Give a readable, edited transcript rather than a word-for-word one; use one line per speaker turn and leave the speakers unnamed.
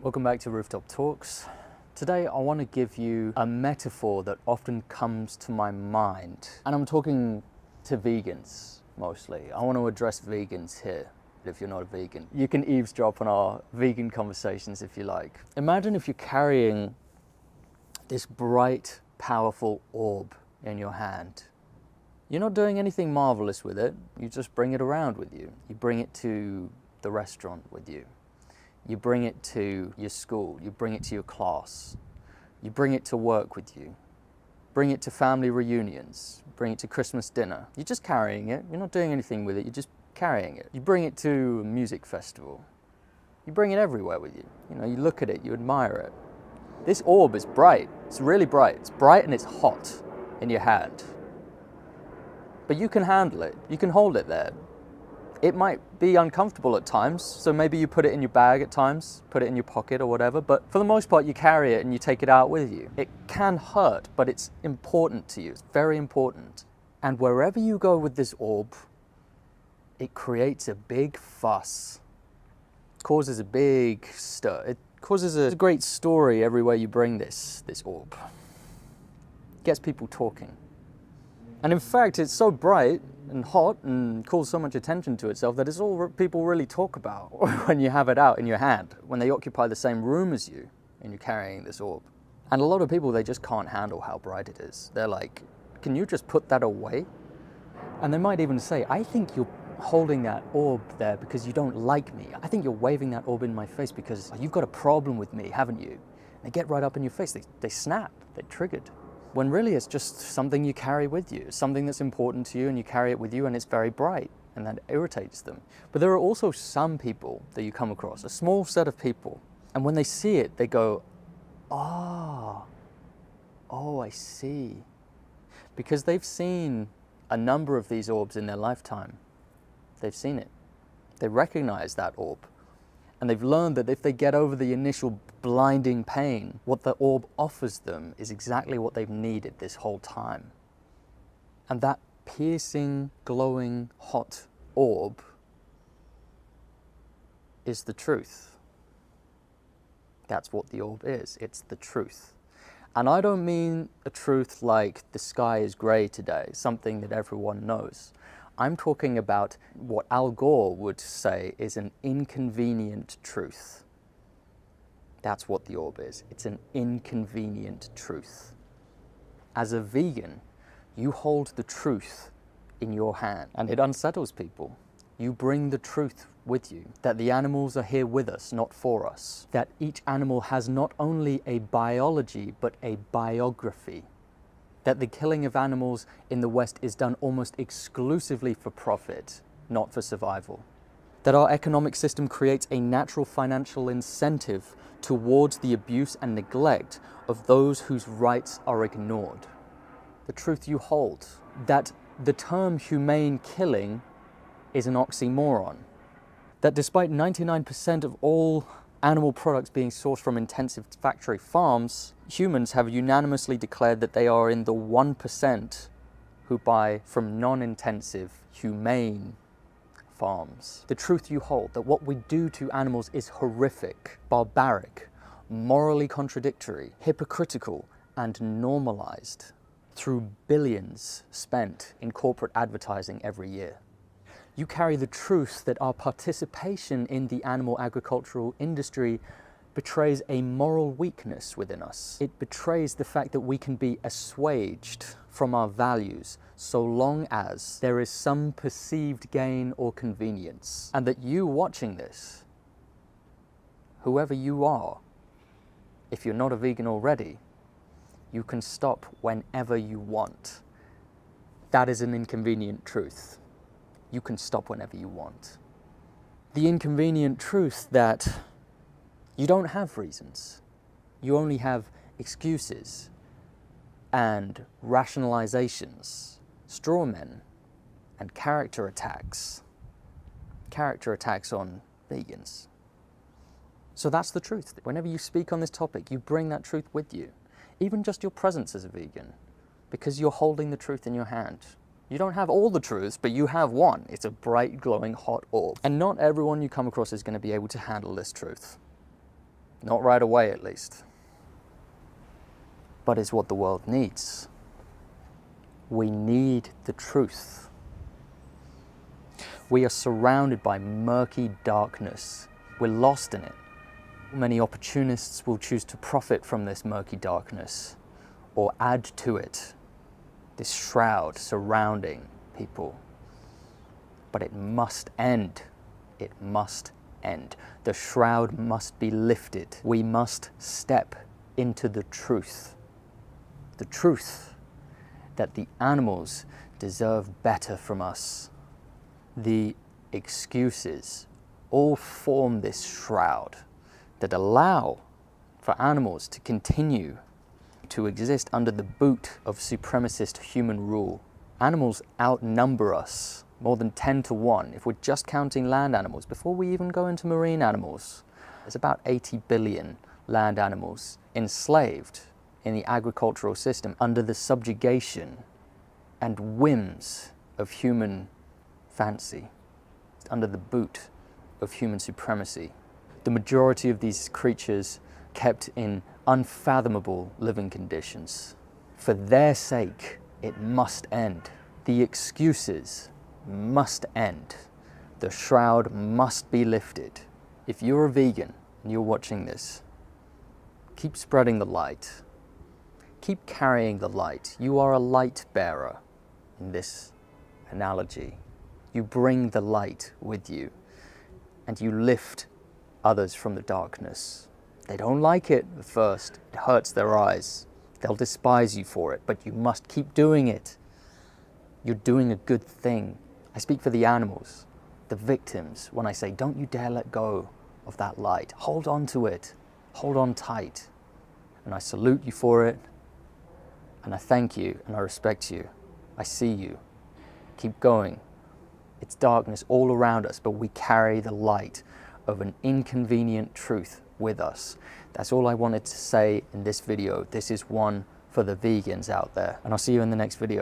Welcome back to Rooftop Talks. Today I want to give you a metaphor that often comes to my mind, and I'm talking to vegans mostly. I want to address vegans here. If you're not a vegan, you can eavesdrop on our vegan conversations if you like. Imagine if you're carrying this bright, powerful orb in your hand. You're not doing anything marvelous with it, you just bring it around with you. You bring it to the restaurant with you. You bring it to your school, you bring it to your class, you bring it to work with you, bring it to family reunions, bring it to Christmas dinner. You're just carrying it, you're not doing anything with it, you're just carrying it. You bring it to a music festival, you bring it everywhere with you. You know, you look at it, you admire it. This orb is bright, it's really bright. It's bright and it's hot in your hand. But you can handle it, you can hold it there. It might be uncomfortable at times, so maybe you put it in your bag at times, put it in your pocket or whatever, but for the most part you carry it and you take it out with you. It can hurt, but it's important to you, it's very important. And wherever you go with this orb, it creates a big fuss, causes a big stir, it causes a great story everywhere you bring this orb. Gets people talking. And in fact, it's so bright and hot and calls so much attention to itself that it's all people really talk about when you have it out in your hand, when they occupy the same room as you and you're carrying this orb. And a lot of people, they just can't handle how bright it is. They're like, can you just put that away? And they might even say, I think you're holding that orb there because you don't like me. I think you're waving that orb in my face because you've got a problem with me, haven't you? They get right up in your face, they snap, they're triggered. When really it's just something you carry with you, something that's important to you and you carry it with you and it's very bright and that irritates them. But there are also some people that you come across, a small set of people, and when they see it, they go, oh, I see. Because they've seen a number of these orbs in their lifetime. They've seen it. They recognize that orb. And they've learned that if they get over the initial blinding pain, what the orb offers them is exactly what they've needed this whole time. And that piercing, glowing, hot orb is the truth. That's what the orb is. It's the truth. And I don't mean a truth like the sky is grey today, something that everyone knows. I'm talking about what Al Gore would say is an inconvenient truth. That's what the orb is. It's an inconvenient truth. As a vegan, you hold the truth in your hand, and it unsettles people. You bring the truth with you, that the animals are here with us, not for us. That each animal has not only a biology, but a biography. That the killing of animals in the West is done almost exclusively for profit, not for survival. That our economic system creates a natural financial incentive towards the abuse and neglect of those whose rights are ignored. The truth you hold, that the term humane killing is an oxymoron. That despite 99% of all animal products being sourced from intensive factory farms, humans have unanimously declared that they are in the 1% who buy from non-intensive, humane farms. The truth you hold, that what we do to animals is horrific, barbaric, morally contradictory, hypocritical, and normalized through billions spent in corporate advertising every year. You carry the truth that our participation in the animal agricultural industry betrays a moral weakness within us. It betrays the fact that we can be assuaged from our values so long as there is some perceived gain or convenience. And that you watching this, whoever you are, if you're not a vegan already, you can stop whenever you want. That is an inconvenient truth. You can stop whenever you want. The inconvenient truth that you don't have reasons. You only have excuses and rationalizations, straw men, and character attacks. Character attacks on vegans. So that's the truth. Whenever you speak on this topic, you bring that truth with you. Even just your presence as a vegan, because you're holding the truth in your hand. You don't have all the truths, but you have one. It's a bright, glowing, hot orb. And not everyone you come across is going to be able to handle this truth. Not right away, at least. But it's what the world needs. We need the truth. We are surrounded by murky darkness. We're lost in it. Many opportunists will choose to profit from this murky darkness or add to it, this shroud surrounding people. But it must end. It must end. The shroud must be lifted. We must step into the truth. The truth that the animals deserve better from us. The excuses all form this shroud that allow for animals to continue to exist under the boot of supremacist human rule. Animals outnumber us more than 10 to 1 if we're just counting land animals. Before we even go into marine animals, there's about 80 billion land animals enslaved in the agricultural system under the subjugation and whims of human fancy, under the boot of human supremacy. The majority of these creatures kept in unfathomable living conditions. For their sake, it must end. The excuses must end. The shroud must be lifted. If you're a vegan and you're watching this, keep spreading the light. Keep carrying the light. You are a light bearer in this analogy. You bring the light with you and you lift others from the darkness. They don't like it at first. It hurts their eyes. They'll despise you for it, but you must keep doing it. You're doing a good thing. I speak for the animals, the victims, when I say, don't you dare let go of that light. Hold on to it. Hold on tight. And I salute you for it. And I thank you and I respect you. I see you. Keep going. It's darkness all around us, but we carry the light of an inconvenient truth with us. That's all I wanted to say in this video. This is one for the vegans out there. And I'll see you in the next video.